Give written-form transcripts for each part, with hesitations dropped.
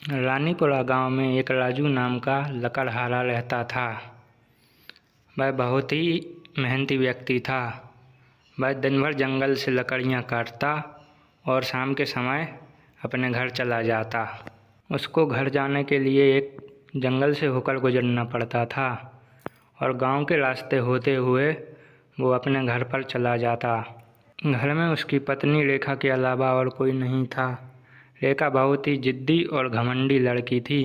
रानीपुरा गांव में एक राजू नाम का लकड़हारा रहता था। वह बहुत ही मेहनती व्यक्ति था। वह दिन भर जंगल से लकड़ियाँ काटता और शाम के समय अपने घर चला जाता। उसको घर जाने के लिए एक जंगल से होकर गुजरना पड़ता था और गांव के रास्ते होते हुए वो अपने घर पर चला जाता। घर में उसकी पत्नी रेखा के अलावा और कोई नहीं था। रेखा बहुत ही जिद्दी और घमंडी लड़की थी।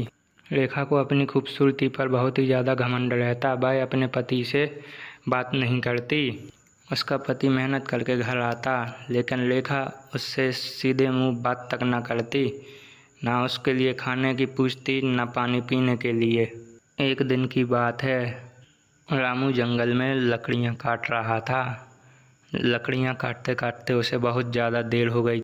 रेखा को अपनी खूबसूरती पर बहुत ही ज़्यादा घमंड रहता। वह अपने पति से बात नहीं करती। उसका पति मेहनत करके घर आता, लेकिन रेखा उससे सीधे मुंह बात तक न करती। ना उसके लिए खाने की पूछती, न पानी पीने के लिए। एक दिन की बात है, रामू जंगल में लकड़ियाँ काट रहा था। लकड़ियाँ काटते काटते उसे बहुत ज़्यादा देर हो गई।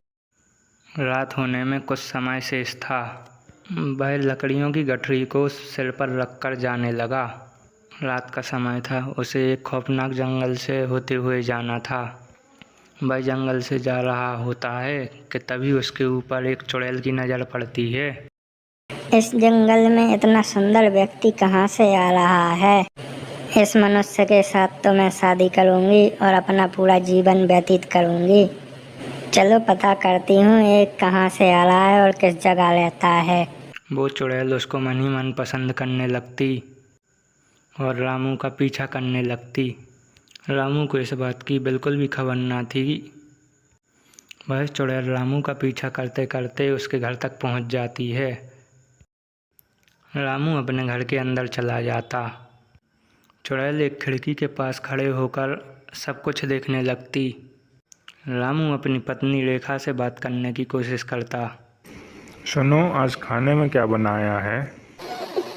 रात होने में कुछ समय शेष था। वह लकड़ियों की गठरी को सिर पर रखकर जाने लगा। रात का समय था। उसे एक खौफनाक जंगल से होते हुए जाना था। वह जंगल से जा रहा होता है कि तभी उसके ऊपर एक चुड़ैल की नज़र पड़ती है। इस जंगल में इतना सुंदर व्यक्ति कहाँ से आ रहा है? इस मनुष्य के साथ तो मैं शादी करूँगी और अपना पूरा जीवन व्यतीत करूँगी। चलो पता करती हूँ एक कहाँ से आ रहा है और किस जगह रहता है। वो चुड़ैल उसको मन ही मन पसंद करने लगती और रामू का पीछा करने लगती। रामू को इस बात की बिल्कुल भी खबर न थी। वह चुड़ैल रामू का पीछा करते करते उसके घर तक पहुंच जाती है। रामू अपने घर के अंदर चला जाता। चुड़ैल एक खिड़की के पास खड़े होकर सब कुछ देखने लगती। रामू अपनी पत्नी रेखा से बात करने की कोशिश करता। सुनो, आज खाने में क्या बनाया है?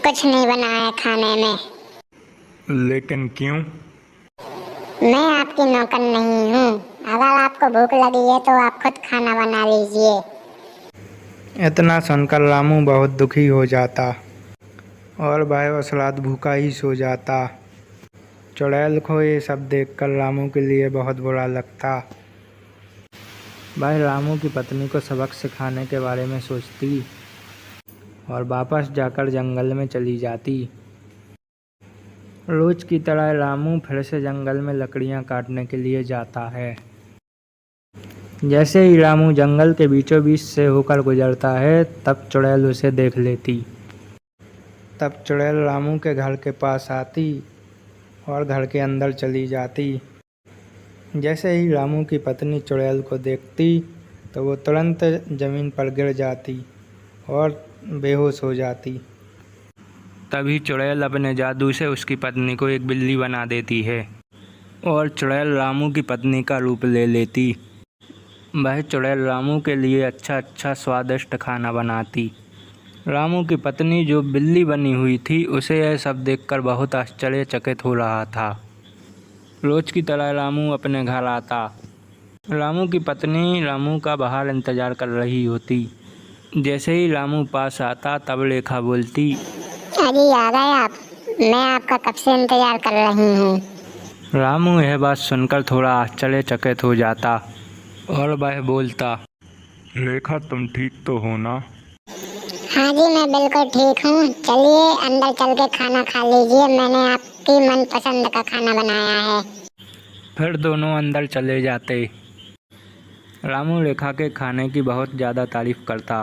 कुछ नहीं बनाया खाने में। लेकिन क्यों? मैं आपकी नौकर नहीं हूँ। अगर आपको भूख लगी है तो आप खुद खाना बना लीजिए। इतना सुनकर रामू बहुत दुखी हो जाता और वह उस रात भूखा ही सो जाता। चुड़ैल को ये सब देखकर रामू के लिए बहुत बुरा लगता। वह रामू की पत्नी को सबक सिखाने के बारे में सोचती और वापस जाकर जंगल में चली जाती। रोज की तरह रामू फिर से जंगल में लकड़ियां काटने के लिए जाता है। जैसे ही रामू जंगल के बीचों बीच से होकर गुजरता है, तब चुड़ैल उसे देख लेती। तब चुड़ैल रामू के घर के पास आती और घर के अंदर चली जाती। जैसे ही रामू की पत्नी चुड़ैल को देखती तो वो तुरंत ज़मीन पर गिर जाती और बेहोश हो जाती। तभी चुड़ैल अपने जादू से उसकी पत्नी को एक बिल्ली बना देती है और चुड़ैल रामू की पत्नी का रूप ले लेती। वह चुड़ैल रामू के लिए अच्छा स्वादिष्ट खाना बनाती। रामू की पत्नी जो बिल्ली बनी हुई थी, उसे यह सब देखकर बहुत आश्चर्यचकित हो रहा था। रोज की तरह रामू अपने घर आता। रामू की पत्नी रामू का बाहर इंतज़ार कर रही होती। जैसे ही रामू पास आता, तब रेखा बोलती, अरे आ गए आप। मैं आपका कब से इंतजार कर रही हूँ। रामू यह बात सुनकर थोड़ा आश्चर्यचकित हो जाता और वह बोलता, रेखा, तुम ठीक तो हो ना? हाँ जी, मैं बिल्कुल ठीक हूँ। चलिए अंदर चल के खाना खा लीजिए। मैंने आपकी मनपसंद का खाना बनाया है। फिर दोनों अंदर चले जाते। रामू रेखा के खाने की बहुत ज़्यादा तारीफ करता।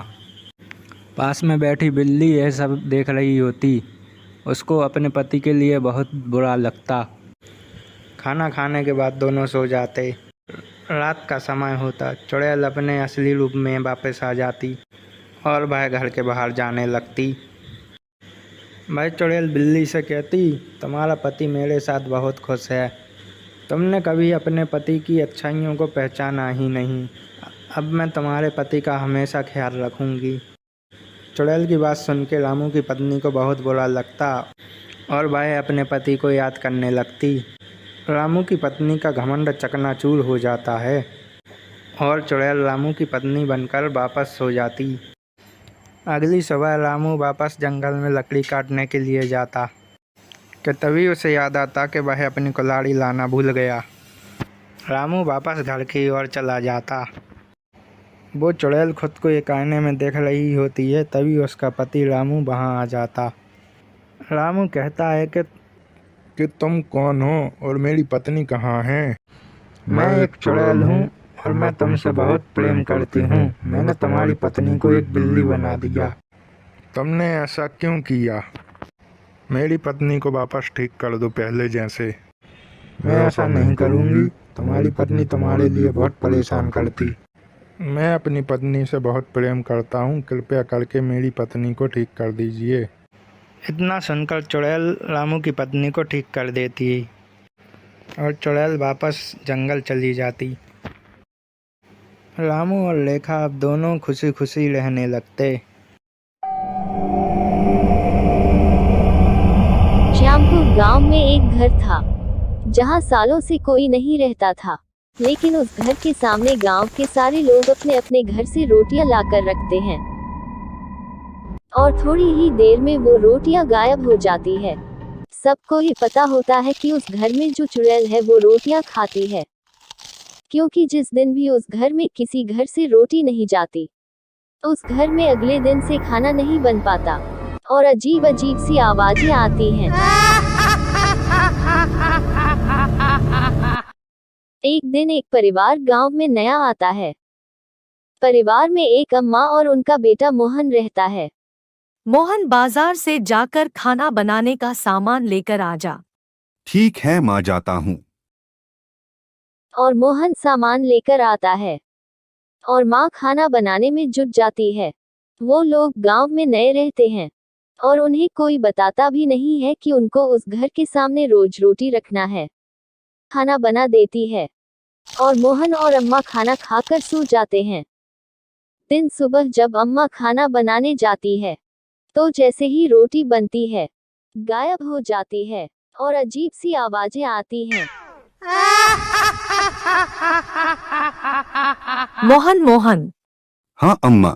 पास में बैठी बिल्ली यह सब देख रही होती। उसको अपने पति के लिए बहुत बुरा लगता। खाना खाने के बाद दोनों सो जाते। रात का समय होता। चुड़ैल अपने असली रूप में वापस आ जाती और वह घर के बाहर जाने लगती। वह चुड़ैल बिल्ली से कहती, तुम्हारा पति मेरे साथ बहुत खुश है। तुमने कभी अपने पति की अच्छाइयों को पहचाना ही नहीं। अब मैं तुम्हारे पति का हमेशा ख्याल रखूंगी। चुड़ैल की बात सुन के रामू की पत्नी को बहुत बुरा लगता और वह अपने पति को याद करने लगती। रामू की पत्नी का घमंड चकनाचूर हो जाता है और चुड़ैल रामू की पत्नी बनकर वापस सो जाती। अगली सुबह रामू वापस जंगल में लकड़ी काटने के लिए जाता कि तभी उसे याद आता कि वह अपनी कुल्हाड़ी लाना भूल गया। रामू वापस घर की ओर चला जाता। वो चुड़ैल खुद को एक आईने में देख रही होती है, तभी उसका पति रामू वहाँ आ जाता। रामू कहता है कि तुम कौन हो और मेरी पत्नी कहाँ है? मैं एक चुड़ैल हूँ और मैं तुमसे बहुत प्रेम करती हूँ। मैंने तुम्हारी पत्नी को एक बिल्ली बना दिया। तुमने ऐसा क्यों किया? मेरी पत्नी को वापस ठीक कर दो पहले जैसे। मैं ऐसा नहीं करूँगी, तुम्हारी पत्नी तुम्हारे लिए बहुत परेशान करती। मैं अपनी पत्नी से बहुत प्रेम करता हूँ, कृपया करके मेरी पत्नी को ठीक कर दीजिए। इतना सुनकर चुड़ैल रामू की पत्नी को ठीक कर देती और चुड़ैल वापस जंगल चली जाती। रामू और लेखा अब दोनों खुशी खुशी रहने लगते। श्यामपुर गांव में एक घर था जहां सालों से कोई नहीं रहता था, लेकिन उस घर के सामने गांव के सारे लोग अपने अपने घर से रोटियां लाकर रखते हैं और थोड़ी ही देर में वो रोटियां गायब हो जाती है। सबको ही पता होता है कि उस घर में जो चुड़ैल है वो रोटियां खाती है, क्योंकि जिस दिन भी उस घर में किसी घर से रोटी नहीं जाती, उस घर में अगले दिन से खाना नहीं बन पाता और अजीब अजीब सी आवाजें आती हैं। एक दिन एक परिवार गांव में नया आता है। परिवार में एक अम्मा और उनका बेटा मोहन रहता है। मोहन बाजार से जाकर खाना बनाने का सामान लेकर आ जा। ठीक है माँ, जाता हूँ। और मोहन सामान लेकर आता है और माँ खाना बनाने में जुट जाती है। वो लोग गांव में नए रहते हैं और उन्हें कोई बताता भी नहीं है कि उनको उस घर के सामने रोज रोटी रखना है। खाना बना देती है और मोहन और अम्मा खाना खाकर सो जाते हैं। दिन सुबह जब अम्मा खाना बनाने जाती है तो जैसे ही रोटी बनती है, गायब हो जाती है और अजीब सी आवाजें आती हैं। मोहन, हाँ अम्मा,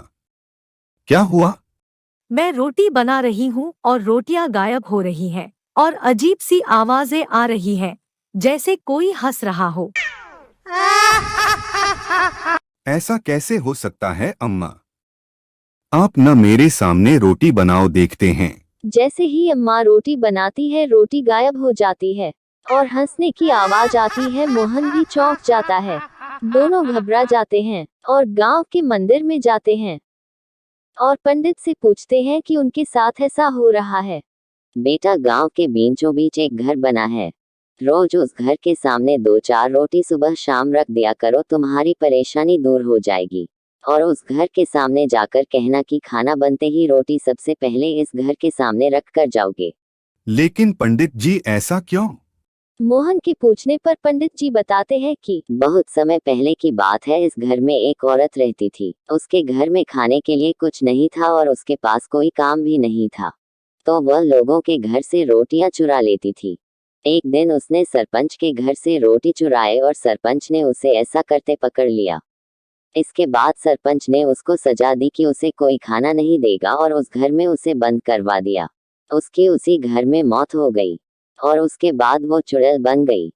क्या हुआ? मैं रोटी बना रही हूँ और रोटियां गायब हो रही हैं और अजीब सी आवाजें आ रही हैं, जैसे कोई हंस रहा हो। ऐसा कैसे हो सकता है अम्मा? आप न मेरे सामने रोटी बनाओ, देखते हैं। जैसे ही अम्मा रोटी बनाती है, रोटी गायब हो जाती है और हंसने की आवाज आती है। मोहन भी चौंक जाता है। दोनों घबरा जाते हैं और गांव के मंदिर में जाते हैं और पंडित से पूछते हैं कि उनके साथ ऐसा हो रहा है। बेटा, गांव के बीचों बीच एक घर बना है, रोज उस घर के सामने 2-4 रोटी सुबह शाम रख दिया करो, तुम्हारी परेशानी दूर हो जाएगी। और उस घर के सामने जाकर कहना कि खाना बनते ही रोटी सबसे पहले इस घर के सामने रख कर जाओगे। लेकिन पंडित जी, ऐसा क्यों? मोहन के पूछने पर पंडित जी बताते हैं कि बहुत समय पहले की बात है। इस घर में एक औरत रहती थी। उसके घर में खाने के लिए कुछ नहीं था और उसके पास कोई काम भी नहीं था, तो वह लोगों के घर से रोटियां चुरा लेती थी। एक दिन उसने सरपंच के घर से रोटी चुराए और सरपंच ने उसे ऐसा करते पकड़ लिया। इसके बाद सरपंच ने उसको सजा दी कि उसे कोई खाना नहीं देगा और उस घर में उसे बंद करवा दिया। उसकी उसी घर में मौत हो गई और उसके बाद वो चुड़ैल बन गई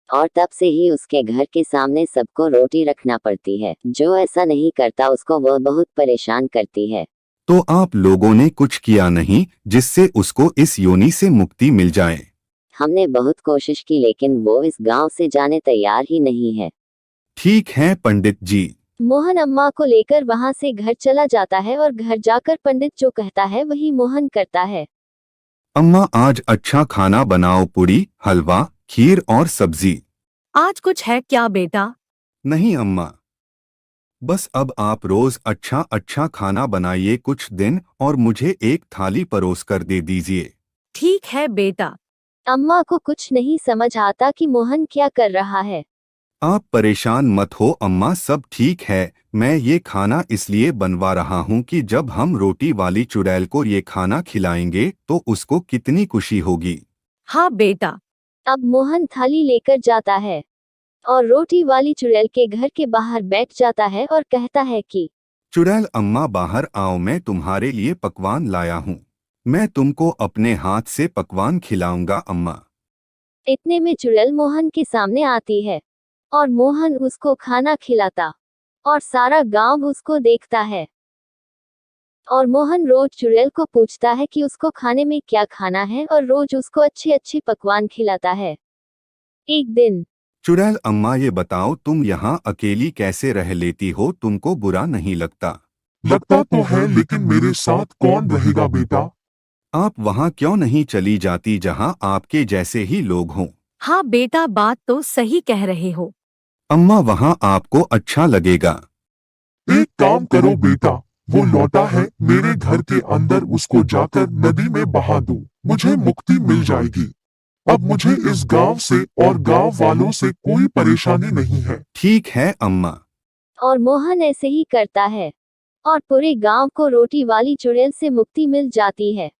और तब से ही उसके घर के सामने सबको रोटी रखना पड़ती है। जो ऐसा नहीं करता उसको वह बहुत परेशान करती है। तो आप लोगों ने कुछ किया नहीं जिससे उसको इस योनि से मुक्ति मिल जाए? हमने बहुत कोशिश की, लेकिन वो इस गांव से जाने तैयार ही नहीं है। ठीक है पंडित जी। मोहन अम्मा को लेकर वहां से घर चला जाता है और घर जाकर पंडित जो कहता है वही मोहन करता है। अम्मा, आज अच्छा खाना बनाओ, पूरी, हलवा, खीर और सब्जी। आज कुछ है क्या बेटा? नहीं अम्मा, बस अब आप रोज अच्छा अच्छा खाना बनाइए कुछ दिन और मुझे एक थाली परोस कर दे दीजिए। ठीक है बेटा। अम्मा को कुछ नहीं समझ आता कि मोहन क्या कर रहा है। आप परेशान मत हो अम्मा, सब ठीक है। मैं ये खाना इसलिए बनवा रहा हूँ कि जब हम रोटी वाली चुड़ैल को ये खाना खिलाएंगे तो उसको कितनी खुशी होगी। हाँ बेटा। अब मोहन थाली लेकर जाता है और रोटी वाली चुड़ैल के घर के बाहर बैठ जाता है और कहता है कि चुड़ैल अम्मा बाहर आओ, मैं तुम्हारे लिए पकवान लाया हूँ। मैं तुमको अपने हाथ से पकवान खिलाऊंगा अम्मा। इतने में चुड़ैल मोहन के सामने आती है और मोहन उसको खाना खिलाता और सारा गांव उसको देखता है। और मोहन रोज चुड़ैल को पूछता है कि उसको खाने में क्या खाना है और रोज उसको अच्छे अच्छे पकवान खिलाता है। एक दिन चुड़ैल अम्मा ये बताओ तुम यहाँ अकेली कैसे रह लेती हो, तुमको बुरा नहीं लगता? लगता तो है, लेकिन मेरे साथ कौन रहेगा बेटा? आप वहाँ क्यों नहीं चली जाती जहाँ आपके जैसे ही लोग हों? हाँ बेटा, बात तो सही कह रहे हो। अम्मा वहाँ आपको अच्छा लगेगा। एक काम करो बेटा, वो लौटा है मेरे घर के अंदर, उसको जाकर नदी में बहा दो, मुझे मुक्ति मिल जाएगी। अब मुझे इस गांव से और गांव वालों से कोई परेशानी नहीं है। ठीक है अम्मा। और मोहन ऐसे ही करता है और पूरे गांव को रोटी वाली चुड़ैल से मुक्ति मिल जाती है।